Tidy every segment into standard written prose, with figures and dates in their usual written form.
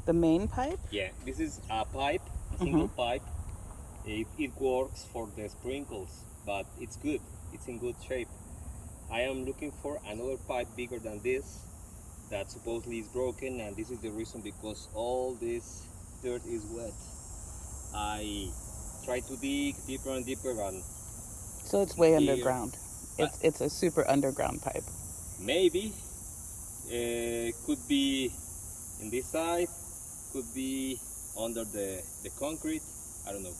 The main pipe? Yeah, this is a pipe, a single pipe. It works for the sprinkles, but it's good. It's in good shape. I am looking for another pipe bigger than this that supposedly is broken, and this is the reason because all this dirt is wet. I try to dig deeper and deeper, and So it's way here, underground. but It's a super underground pipe. maybe could be in this side, could be under the concrete. I don't know.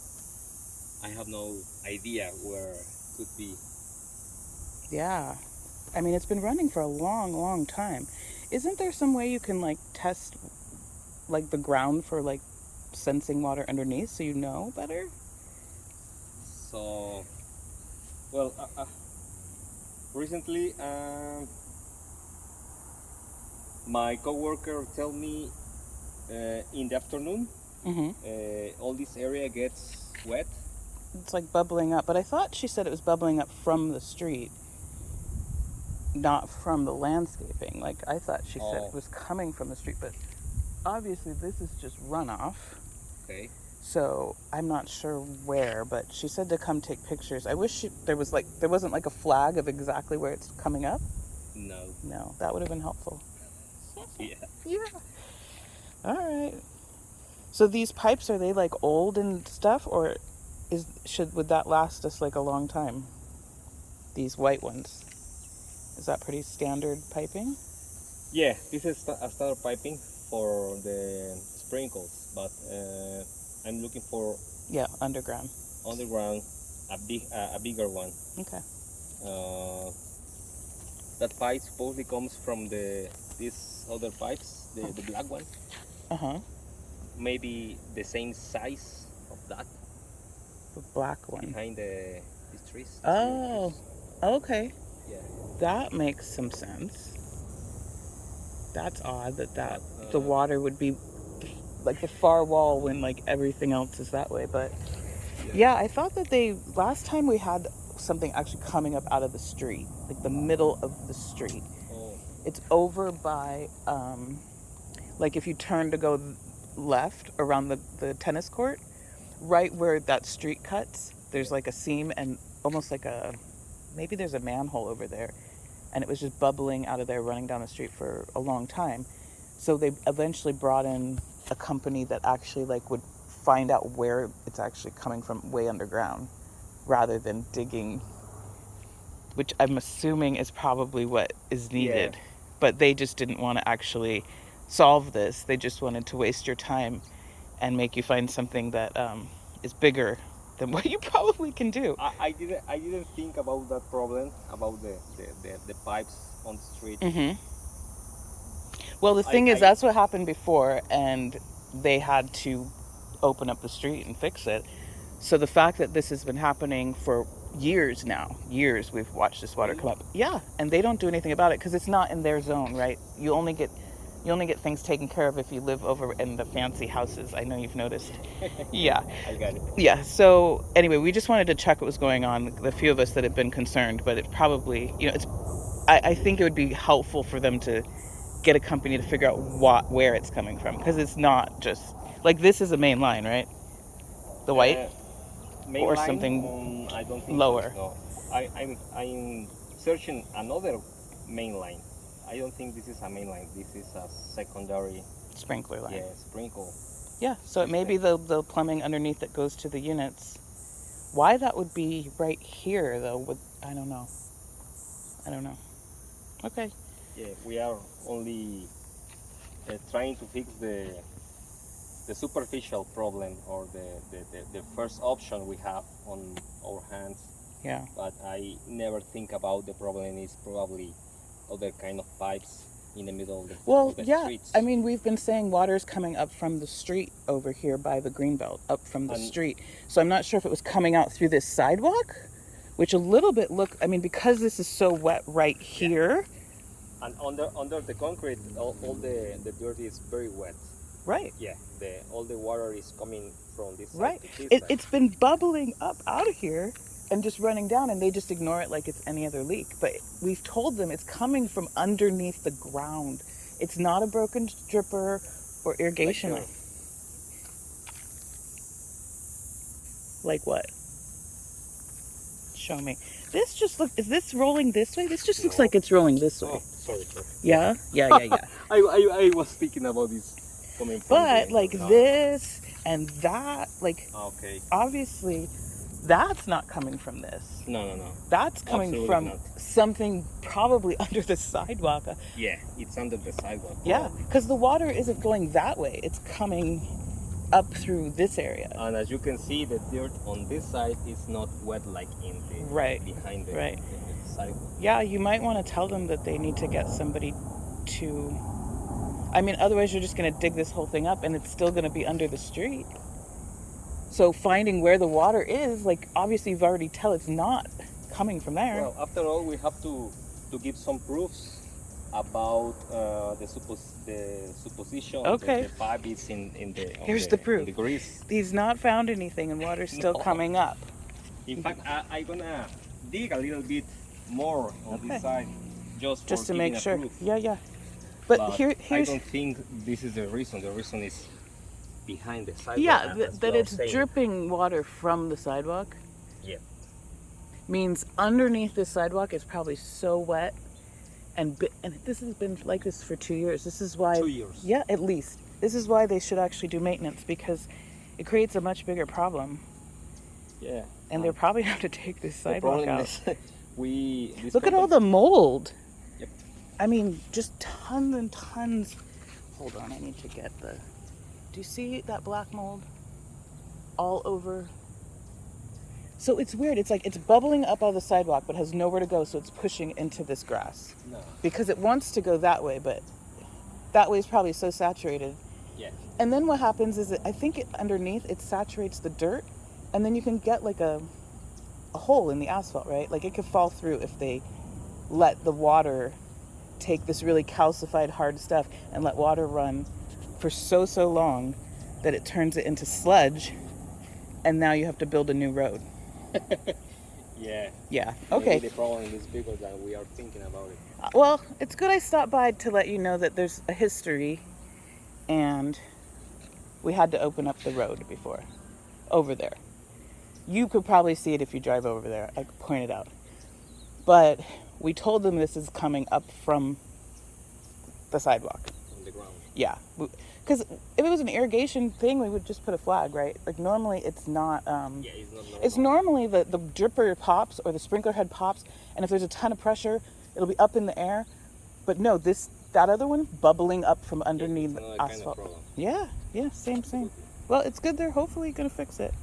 I have no idea where could be. Yeah. I mean, it's been running for a long, long time. Isn't there some way you can like test like the ground for like sensing water underneath so you know better? So, well, recently, my coworker tell me in the afternoon, Mhm. all this area gets wet. It's like bubbling up, but I thought she said it was bubbling up from the street, not from the landscaping. Like I thought she said it Oh, was coming from the street, but obviously this is just runoff. okay. So I'm not sure where, but she said to come take pictures. I wish there wasn't like a flag of exactly where it's coming up. No. No, that would have been helpful. Yeah. Yeah. All right. So these pipes, are they like old and stuff, or would that last us like a long time? These white ones. Is that pretty standard piping? Yeah, this is a standard piping for the sprinkles, but I'm looking for Yeah, underground. underground a bigger one. Okay. Uh, that pipe supposedly comes from these other pipes, the black one. Uh-huh. Maybe the same size of that The black one. behind these trees, these little Oh, trees. okay. Yeah, That makes some sense. That's odd that but the water would be like the far wall when like everything else is that way. But yeah. yeah, I thought that last time we had something actually coming up out of the street, like the middle of the street. Oh, It's over by, like if you turn to go left around the tennis court, right where that street cuts, yeah. there's like a seam and almost like maybe there's a manhole over there. And it was just bubbling out of there, running down the street for a long time. So they eventually brought in a company that actually like would find out where it's actually coming from way underground rather than digging, which I'm assuming is probably what is Yeah. needed. But they just didn't want to actually solve this. They just wanted to waste your time and make you find something that is bigger than what you probably can do. I didn't think about that problem about the pipes on the street. Hmm. Well, the I thing is, I that's what happened before, and they had to open up the street and fix it. So the fact that this has been happening for years now, years we've watched this water really come up. Yeah, and they don't do anything about it because it's not in their zone, right? You only get things taken care of if you live over in the fancy houses. I know you've noticed. yeah, Yeah. I got it. Yeah. So anyway, we just wanted to check what was going on. The few of us that have been concerned, but it probably, it's. I think it would be helpful for them to get a company to figure out where it's coming from because it's not just like this is a main line, right? The white Uh, Main or line? something I don't think so. lower No, I'm searching another main line. I don't think this is a main line. This is a secondary, sprinkler line. yeah, sprinkle Yeah, so it may be system. the plumbing underneath that goes to the units. Why that would be right here though? I don't know. I don't know. Okay. Yeah, we are only trying to fix the superficial problem or the first option we have on our hands. Yeah. But I never think about the problem is probably other kind of pipes in the middle Well, of the yeah. I streets. mean, we've been saying water's coming up from the street over here by the greenbelt, up from the And street. So I'm not sure if it was coming out through this sidewalk, which a little bit I mean, because this is so wet right yeah, here. and under the concrete, all the dirt is very wet. Right. Yeah, all the water is coming from this side Right. to this side. It's been bubbling up out of here and just running down, and they just ignore it like it's any other leak. But we've told them it's coming from underneath the ground. It's not a broken stripper or irrigation. Like, Like what? Show me. This just look. Is this rolling this way? This just looks No. like it's rolling this way. oh, sorry. Yeah, yeah. I was thinking about this coming from But the- like this and that, like Okay. obviously, that's not coming from this. No. That's coming Absolutely from not. something probably under the sidewalk. Yeah, it's under the sidewalk. Yeah, because the water isn't going that way. It's coming up through this area. And as you can see, the dirt on this side is not wet like in the Right, behind the, right. the sidewalk. Yeah, you might want to tell them that they need to get somebody to. I mean, otherwise you're just going to dig this whole thing up and it's still going to be under the street. So finding where the water is, like obviously you've already tell it's not coming from there. Well, after all, we have to give some proofs about the supposition Okay. that the pipe is in the on Here's the proof. in the grease. He's not found anything and water's still No. coming up. In fact, I'm gonna dig a little bit more on Okay. this side just Just to giving make a sure. proof. Yeah. But I here's don't think this is the reason. The reason is behind the sidewalk. yeah, as that you are it's saying. dripping water from the sidewalk Yeah. means underneath the sidewalk is probably so wet, and this has been like this for 2 years. This is why 2 years. Yeah, at least. This is why they should actually do maintenance, because it creates a much bigger problem, Yeah. and they're probably have to take this The sidewalk problem out. is this Look at all company- the mold. Yep. I mean, just tons and tons. Hold on, I need to get the. Do you see that black mold all over? So it's weird. It's like it's bubbling up on the sidewalk, but has nowhere to go, so it's pushing into this grass No. because it wants to go that way, but that way is probably so saturated. Yeah. And then what happens is I think underneath it saturates the dirt, and then you can get like a hole in the asphalt, right? Like it could fall through if they let the water take this really calcified hard stuff and let water run for so long that it turns it into sludge, and now you have to build a new road. Yeah. Yeah. Maybe Okay. the problem is bigger than we are thinking about it. Well, it's good I stopped by to let you know that there's a history, and we had to open up the road before, over there. You could probably see it if you drive over there. I could point it out. But we told them this is coming up from the sidewalk. On the ground. Yeah. Because if it was an irrigation thing, we would just put a flag, right? Like normally it's not. Yeah, it's not normal. It's normally the dripper pops or the sprinkler head pops, and if there's a ton of pressure, it'll be up in the air. But no, that other one bubbling up from underneath It's the another kind of asphalt. problem. Yeah, same. Well, it's good they're hopefully gonna fix it.